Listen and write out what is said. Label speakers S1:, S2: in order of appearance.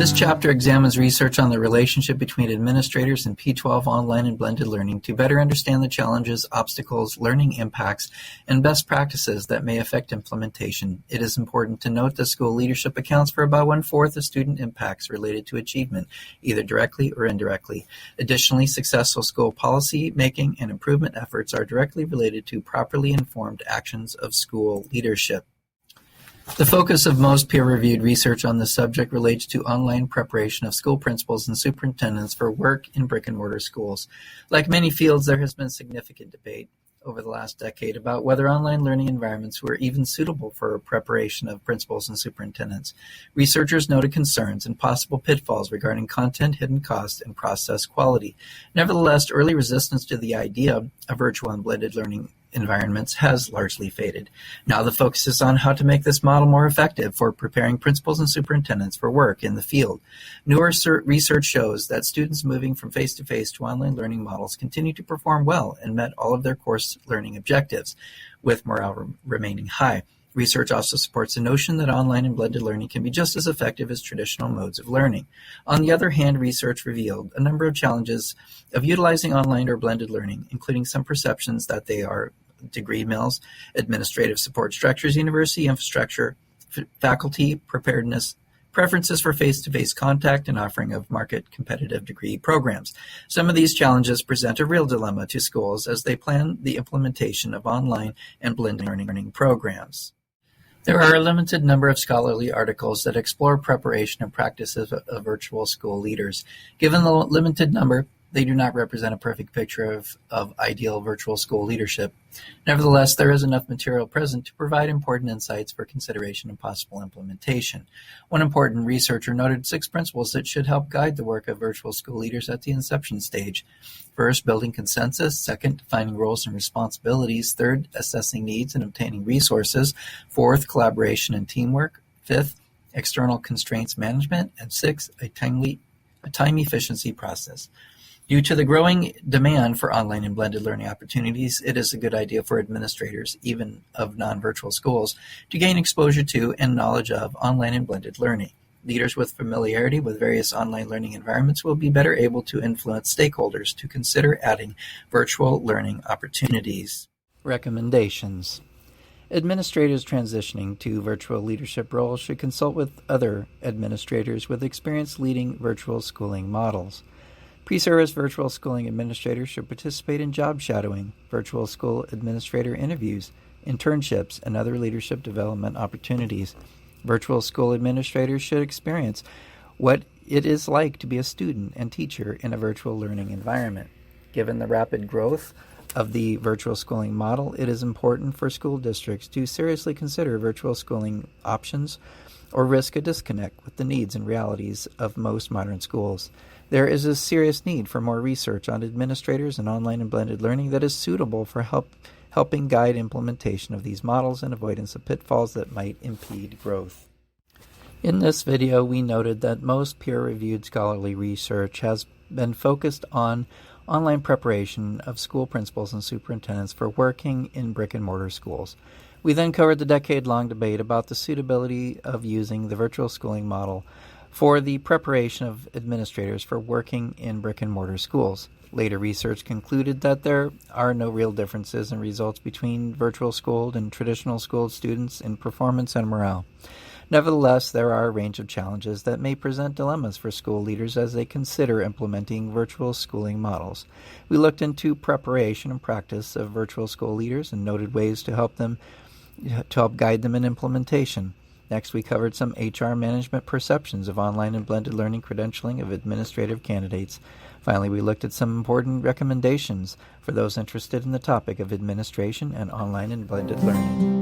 S1: This chapter examines research on the relationship between administrators and P12 online and blended learning to better understand the challenges, obstacles, learning impacts, and best practices that may affect implementation. It is important to note that school leadership accounts for about 1/4 of student impacts related to achievement, either directly or indirectly. Additionally, successful school policy making and improvement efforts are directly related to properly informed actions of school leadership. The focus of most peer-reviewed research on this subject relates to online preparation of school principals and superintendents for work in brick-and-mortar schools. Like many fields, there has been significant debate over the last decade about whether online learning environments were even suitable for preparation of principals and superintendents. Researchers noted concerns and possible pitfalls regarding content, hidden costs, and process quality. Nevertheless, early resistance to the idea of virtual and blended learning environments has largely faded. Now the focus is on how to make this model more effective for preparing principals and superintendents for work in the field. Newer research shows that students moving from face-to-face to online learning models continue to perform well and met all of their course learning objectives, with morale remaining high. Research also supports the notion that online and blended learning can be just as effective as traditional modes of learning. On the other hand, research revealed a number of challenges of utilizing online or blended learning, including some perceptions that they are degree mills, administrative support structures, university infrastructure, faculty preparedness, preferences for face-to-face contact, and offering of market-competitive degree programs. Some of these challenges present a real dilemma to schools as they plan the implementation of online and blended learning programs. There are a limited number of scholarly articles that explore preparation and practices of virtual school leaders. Given the limited number, they do not represent a perfect picture of ideal virtual school leadership. Nevertheless, there is enough material present to provide important insights for consideration and possible implementation. One important researcher noted 6 principles that should help guide the work of virtual school leaders at the inception stage. First, building consensus. Second, defining roles and responsibilities. Third, assessing needs and obtaining resources. Fourth, collaboration and teamwork. Fifth, external constraints management. And sixth, a time efficiency process. Due to the growing demand for online and blended learning opportunities, it is a good idea for administrators, even of non-virtual schools, to gain exposure to and knowledge of online and blended learning. Leaders with familiarity with various online learning environments will be better able to influence stakeholders to consider adding virtual learning opportunities. Recommendations. Administrators transitioning to virtual leadership roles should consult with other administrators with experience leading virtual schooling models. Pre-service virtual schooling administrators should participate in job shadowing, virtual school administrator interviews, internships, and other leadership development opportunities. Virtual school administrators should experience what it is like to be a student and teacher in a virtual learning environment. Given the rapid growth of the virtual schooling model, it is important for school districts to seriously consider virtual schooling options or risk a disconnect with the needs and realities of most modern schools. There is a serious need for more research on administrators and online and blended learning that is suitable for helping guide implementation of these models and avoidance of pitfalls that might impede growth. In this video, we noted that most peer-reviewed scholarly research has been focused on online preparation of school principals and superintendents for working in brick-and-mortar schools. We then covered the decade-long debate about the suitability of using the virtual schooling model for the preparation of administrators for working in brick-and-mortar schools. Later research concluded that there are no real differences in results between virtual schooled and traditional schooled students in performance and morale. Nevertheless, there are a range of challenges that may present dilemmas for school leaders as they consider implementing virtual schooling models. We looked into preparation and practice of virtual school leaders and noted ways to help guide them in implementation. Next, we covered some HR management perceptions of online and blended learning credentialing of administrative candidates. Finally, we looked at some important recommendations for those interested in the topic of administration and online and blended learning.